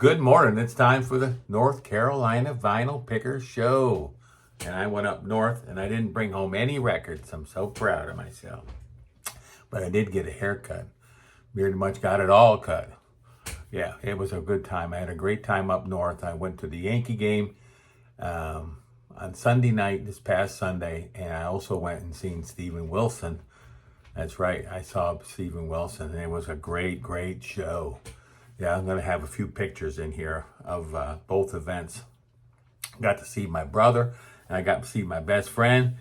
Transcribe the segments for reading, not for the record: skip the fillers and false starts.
Good morning. It's time for the North Carolina Vinyl Picker Show. And I went up north and I didn't bring home any records. I'm so proud of myself. But I did get a haircut. Pretty much got it all cut. Yeah, it was a good time. I had a great time up north. I went to the Yankee game on Sunday night, this past Sunday. And I also went and seen Steven Wilson. That's right. I saw Steven Wilson and it was a great, great show. Yeah, I'm going to have a few pictures in here of both events. Got to see my brother, and I got to see my best friend,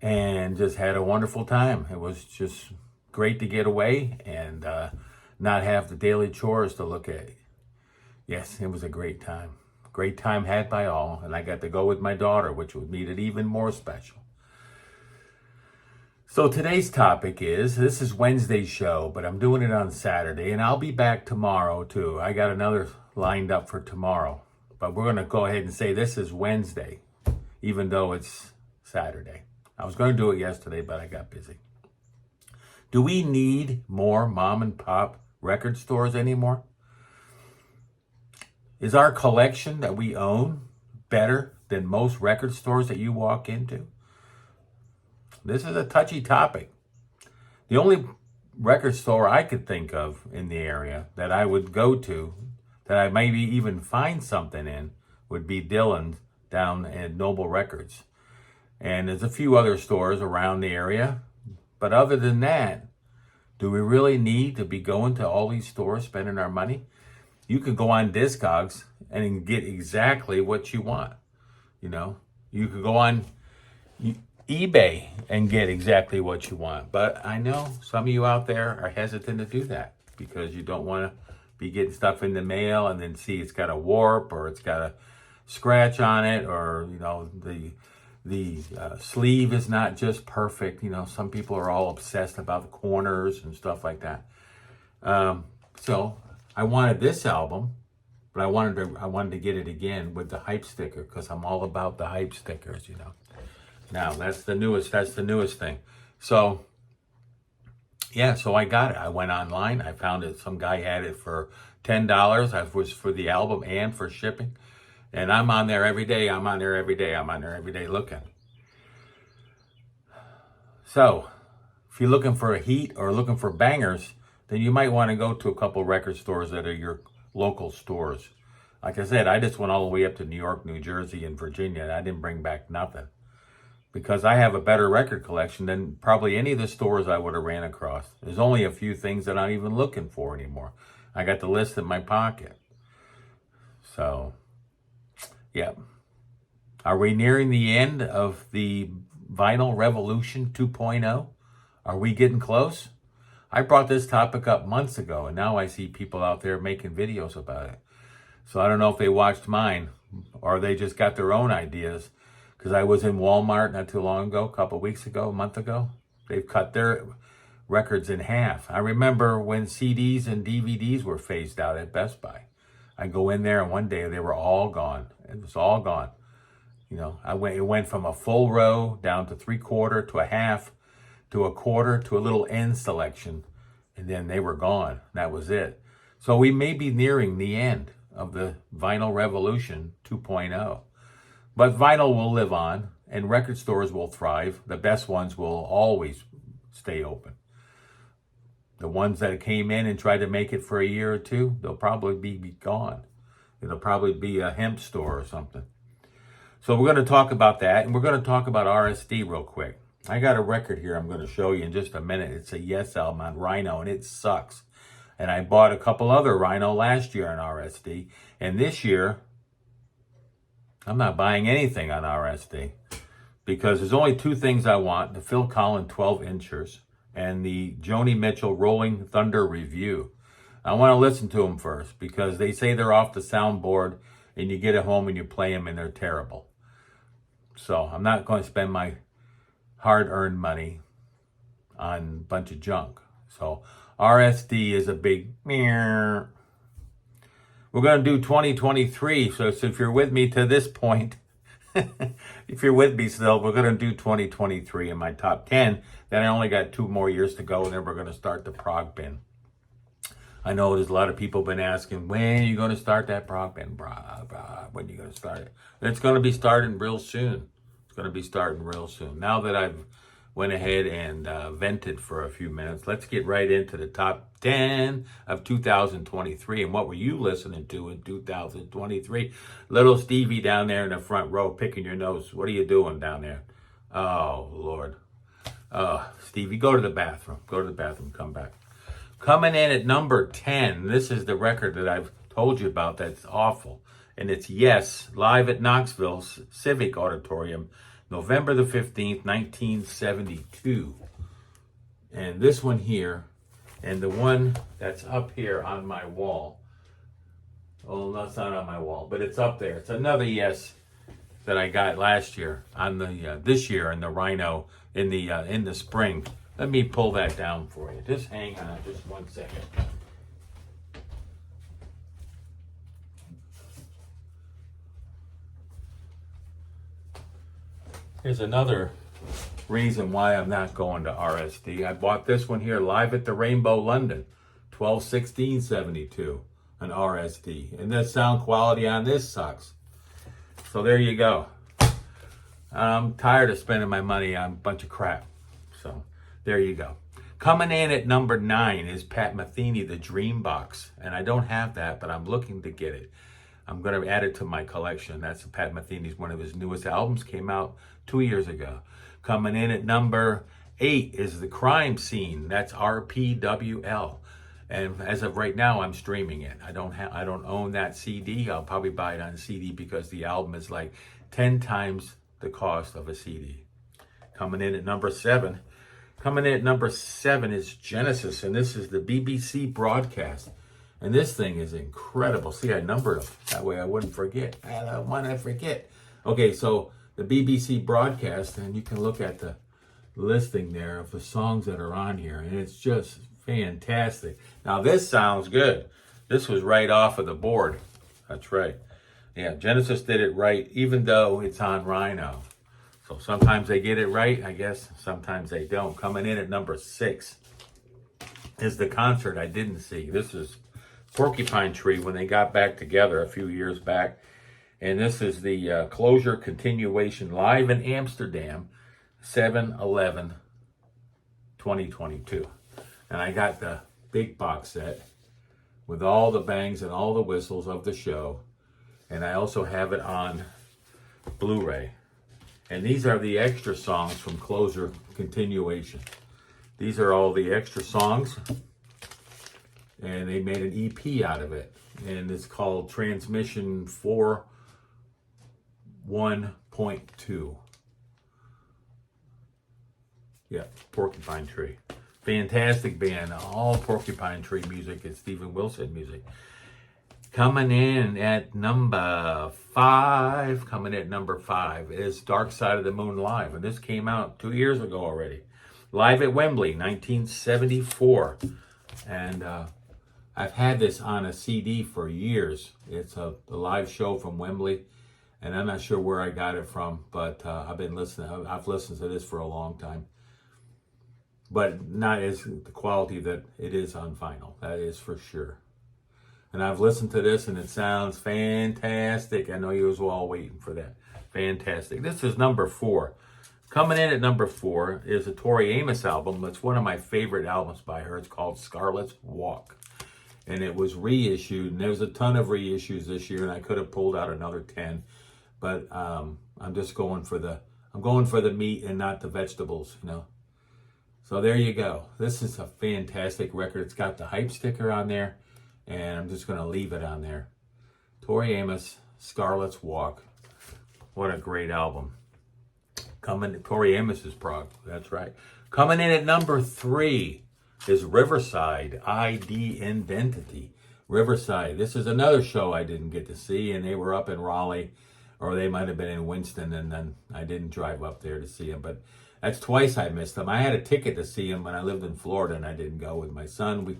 and just had a wonderful time. It was just great to get away and not have the daily chores to look at. Yes, it was a great time. Great time had by all, and I got to go with my daughter, which would make it even more special. So today's topic this is Wednesday's show, but I'm doing it on Saturday, and I'll be back tomorrow too. I got another lined up for tomorrow, but we're going to go ahead and say this is Wednesday, even though it's Saturday. I was going to do it yesterday, but I got busy. Do we need more mom and pop record stores anymore? Is our collection that we own better than most record stores that you walk into? This is a touchy topic. The only record store I could think of in the area that I would go to, that I maybe even find something in, would be Dylan's down at Noble Records. And there's a few other stores around the area. But other than that, do we really need to be going to all these stores, spending our money? You can go on Discogs and get exactly what you want. You know, you could go on eBay and get exactly what you want. But I know some of you out there are hesitant to do that because you don't want to be getting stuff in the mail and then see it's got a warp or it's got a scratch on it, or you know the sleeve is not just perfect. You know, some people are all obsessed about the corners and stuff like that. So I wanted this album, but I wanted to get it again with the hype sticker because I'm all about the hype stickers, you know. Now, that's the newest thing. So, yeah, so I got it. I went online. I found it. Some guy had it for $10. I was for the album and for shipping. And I'm on there every day. I'm on there every day looking. So, if you're looking for a heat or looking for bangers, then you might want to go to a couple record stores that are your local stores. Like I said, I just went all the way up to New York, New Jersey, and Virginia, and I didn't bring back nothing. Because I have a better record collection than probably any of the stores I would have ran across. There's only a few things that I'm even looking for anymore. I got the list in my pocket. So, yeah. Are we nearing the end of the Vinyl Revolution 2.0? Are we getting close? I brought this topic up months ago, and now I see people out there making videos about it. So I don't know if they watched mine, or they just got their own ideas. Because I was in Walmart not too long ago, a couple weeks ago, a month ago. They've cut their records in half. I remember when CDs and DVDs were phased out at Best Buy. I go in there and one day they were all gone. It was all gone. You know, it went from a full row down to 3/4 to a half to a quarter to a little end selection. And then they were gone. That was it. So we may be nearing the end of the Vinyl Revolution 2.0. But vinyl will live on, and record stores will thrive. The best ones will always stay open. The ones that came in and tried to make it for a year or two, they'll probably be gone. It'll probably be a hemp store or something. So we're going to talk about that, and we're going to talk about RSD real quick. I got a record here I'm going to show you in just a minute. It's a Yes album on Rhino, and it sucks. And I bought a couple other Rhino last year on RSD, and this year I'm not buying anything on RSD because there's only two things I want: the Phil Collen 12-inchers and the Joni Mitchell Rolling Thunder Review. I want to listen to them first because they say they're off the soundboard and you get it home and you play them and they're terrible. So I'm not going to spend my hard-earned money on a bunch of junk. So RSD is a big meow. We're going to do 2023, so if you're with me to this point, if you're with me still, we're going to do 2023 in my top 10. Then I only got 2 more years to go, and then we're going to start the prog bin. I know there's a lot of people been asking, when are you going to start that prog band? When are you going to start it? And it's going to be starting real soon. It's going to be starting real soon. Now that I've went ahead and vented for a few minutes, let's get right into the top 10 of 2023. And what were you listening to in 2023? Little Stevie down there in the front row picking your nose. What are you doing down there? Oh, Lord. Stevie, go to the bathroom. Go to the bathroom. Come back. Coming in at number 10, this is the record that I've told you about that's awful. And it's Yes, live at Knoxville Civic Auditorium, November the 15th, 1972. And this one here, and the one that's up here on my wall. Oh, that's not on my wall, but it's up there. It's another Yes that I got last year on the this year in the Rhino in the spring. Let me pull that down for you. Just hang on just 1 second. Here's another reason why I'm not going to RSD. I bought this one here live at the Rainbow London, 12/16/72, an RSD. And the sound quality on this sucks. So there you go. I'm tired of spending my money on a bunch of crap. So there you go. Coming in at number 9 is Pat Metheny, The Dream Box. And I don't have that, but I'm looking to get it. I'm going to add it to my collection. That's Pat Metheny's, one of his newest albums, came out 2 years ago. Coming in at number 8 is The Crime Scene. That's RPWL. And as of right now, I'm streaming it. I don't own that CD. I'll probably buy it on CD because the album is like 10 times the cost of a CD. Coming in at number 7. Coming in at number 7 is Genesis, and this is the BBC broadcast. And this thing is incredible. See, I numbered them. That way I wouldn't forget. I don't want to forget. Okay, so the BBC broadcast, and you can look at the listing there of the songs that are on here, and it's just fantastic. Now, this sounds good. This was right off of the board. That's right. Yeah, Genesis did it right, even though it's on Rhino. So sometimes they get it right, I guess. Sometimes they don't. Coming in at number 6 is the concert I didn't see. This is Porcupine Tree when they got back together a few years back. And this is the Closure continuation live in Amsterdam, 7/11/2022. And I got the big box set with all the bangs and all the whistles of the show. And I also have it on Blu-ray. And these are the extra songs from Closure continuation. These are all the extra songs. And they made an EP out of it. And it's called Transmission 4.1.2. Yeah, Porcupine Tree. Fantastic band. All Porcupine Tree music and Steven Wilson music. Coming in at number 5. Coming in at number 5 is Dark Side of the Moon Live. And this came out 2 years ago already. Live at Wembley, 1974. And I've had this on a CD for years. It's a live show from Wembley. And I'm not sure where I got it from, but I've listened to this for a long time. But not as the quality that it is on vinyl. That is for sure. And I've listened to this and it sounds fantastic. I know you was all waiting for that. Fantastic. This is number 4. Coming in at number 4 is a Tori Amos album. It's one of my favorite albums by her. It's called Scarlet's Walk. And it was reissued. And there was a ton of reissues this year. And I could have pulled out another 10. But I'm just going for the meat and not the vegetables, you know. So there you go. This is a fantastic record. It's got the hype sticker on there. And I'm just going to leave it on there. Tori Amos, Scarlet's Walk. What a great album. Tori Amos's prog. That's right. Coming in at number 3 is Riverside, ID Identity. Riverside. This is another show I didn't get to see. And they were up in Raleigh. Or they might have been in Winston. And then I didn't drive up there to see them. But that's twice I missed them. I had a ticket to see them when I lived in Florida. And I didn't go with my son.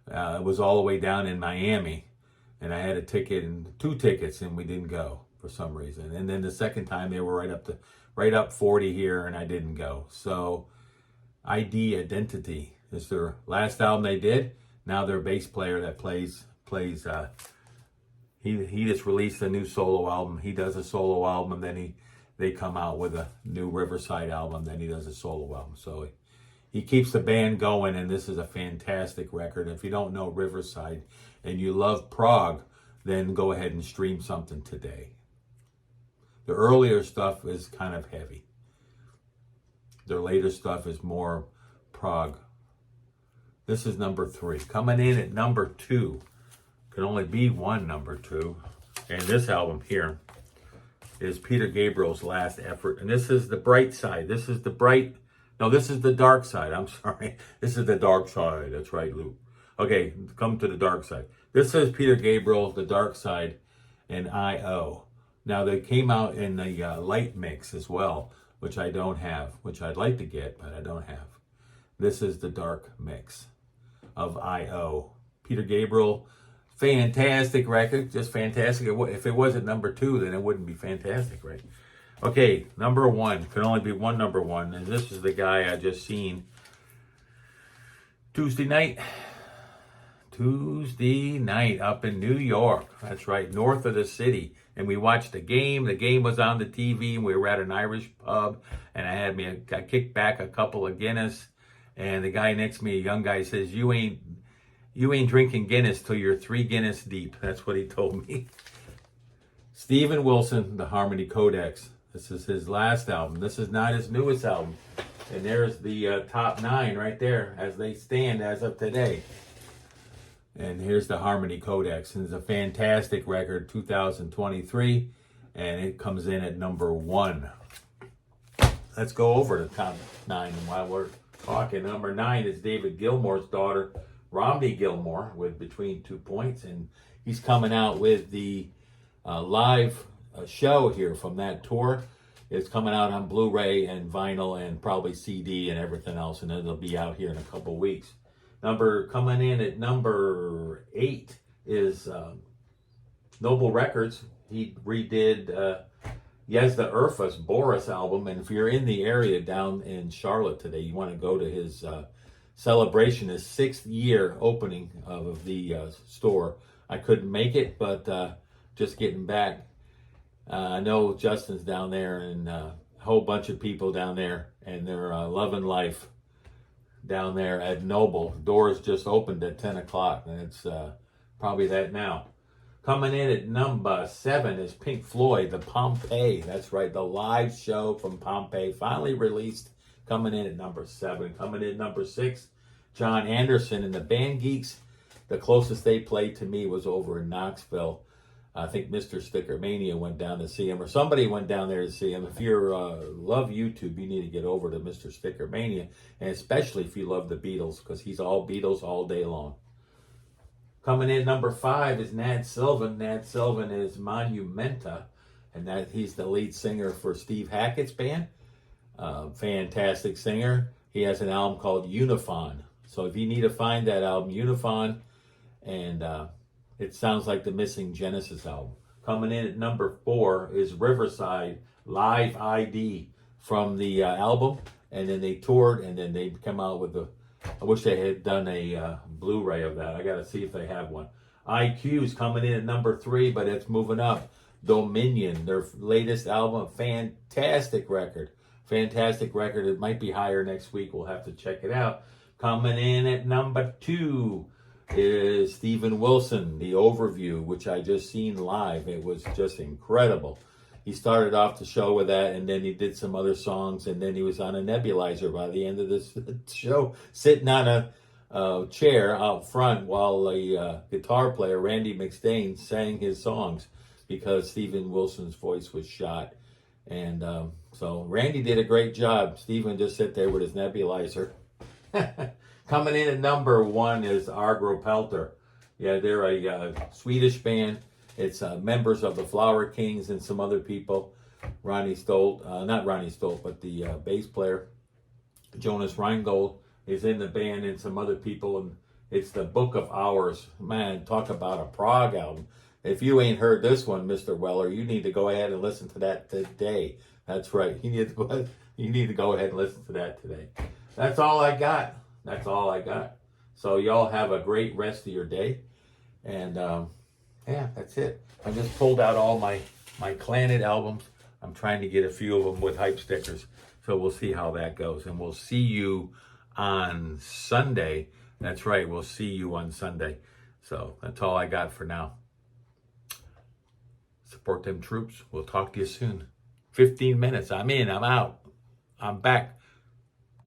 It was all the way down in Miami, and I had a ticket and 2 tickets, and we didn't go for some reason. And then the second time they were right up 40 here, and I didn't go. So ID Identity is their last album they did, Now their bass player that plays he just released a new solo album. He does a solo album, then they come out with a new Riverside album, then he does a solo album. So he keeps the band going, and this is a fantastic record. If you don't know Riverside and you love prog, then go ahead and stream something today. The earlier stuff is kind of heavy. Their later stuff is more prog. This is number 3. Coming in at number 2. Can only be one number 2. And this album here is Peter Gabriel's last effort. And this is the bright side. This is the dark side. I'm sorry. This is the dark side. That's right, Luke. Okay, come to the dark side. This is Peter Gabriel, the dark side, and I.O. Now, they came out in the light mix as well, which I don't have, which I'd like to get, but I don't have. This is the dark mix of I.O. Peter Gabriel, fantastic record, just fantastic. If it wasn't number 2, then it wouldn't be fantastic, right? Okay, number 1, can only be one number 1, and this is the guy I just seen Tuesday night up in New York. That's right, north of the city. And we watched the game. The game was on the TV, and we were at an Irish pub, and I kicked back a couple of Guinness, and the guy next to me, a young guy, says, you ain't drinking Guinness till you're 3 Guinness deep. That's what he told me. Steven Wilson, the Harmony Codex. This is his last album. This is not his newest album. And there's the top 9 right there as they stand as of today. And here's the Harmony Codex. And it's a fantastic record, 2023. And it comes in at number 1. Let's go over the top 9 while we're talking. Number 9 is David Gilmour's daughter, Romney Gilmour, with Between 2 Points. And he's coming out with the live show here from that tour. It's coming out on Blu-ray and vinyl and probably CD and everything else. And it'll be out here in a couple weeks. Coming in at number 8 is Noble Records. He redid Yezda Urfa's Boris album. And if you're in the area down in Charlotte today, you want to go to his celebration, his 6th year opening of the store. I couldn't make it, but just getting back. I know Justin's down there and a whole bunch of people down there, and they're loving life down there at Noble. Doors just opened at 10 o'clock, and it's probably that now. Coming in at number 7 is Pink Floyd, the Pompeii. That's right, the live show from Pompeii, finally released, coming in at number 7. Coming in at number 6, John Anderson and the Band Geeks. The closest they played to me was over in Knoxville. I think Mr. Sticker Mania went down to see him, or somebody went down there to see him. If you love YouTube, you need to get over to Mr. Sticker Mania, and especially if you love the Beatles, because he's all Beatles all day long. Coming in number 5 is Nad Sylvan. Nad Sylvan is Monumenta, and he's the lead singer for Steve Hackett's band. Fantastic singer. He has an album called Unifon. So if you need to find that album, Unifon, and it sounds like the Missing Genesis album. Coming in at number 4 is Riverside Live ID from the album. And then they toured, and then they come out with I wish they had done a Blu-ray of that. I got to see if they have one. IQ's coming in at number 3, but it's moving up. Dominion, their latest album, fantastic record. Fantastic record. It might be higher next week. We'll have to check it out. Coming in at number 2 is Steven Wilson, The Overview, which I just seen live. It was just incredible. He started off the show with that, and then he did some other songs, and then he was on a nebulizer by the end of this show, sitting on a chair out front while a guitar player, Randy McStain, sang his songs because Steven Wilson's voice was shot. And so Randy did a great job. Steven just sat there with his nebulizer. Coming in at number 1 is Argro Pelter. Yeah, they're a Swedish band. It's members of the Flower Kings and some other people. Ronnie Stolt, not Ronnie Stolt, but the bass player, Jonas Reingold, is in the band, and some other people. And it's the Book of Hours. Man, talk about a prog album. If you ain't heard this one, Mr. Weller, you need to go ahead and listen to that today. That's right. You need to go ahead and listen to that today. That's all I got. That's all I got. So y'all have a great rest of your day. And yeah, that's it. I just pulled out all my Clannad albums. I'm trying to get a few of them with hype stickers. So we'll see how that goes. And we'll see you on Sunday. That's right. We'll see you on Sunday. So that's all I got for now. Support them troops. We'll talk to you soon. 15 minutes. I'm in. I'm out. I'm back.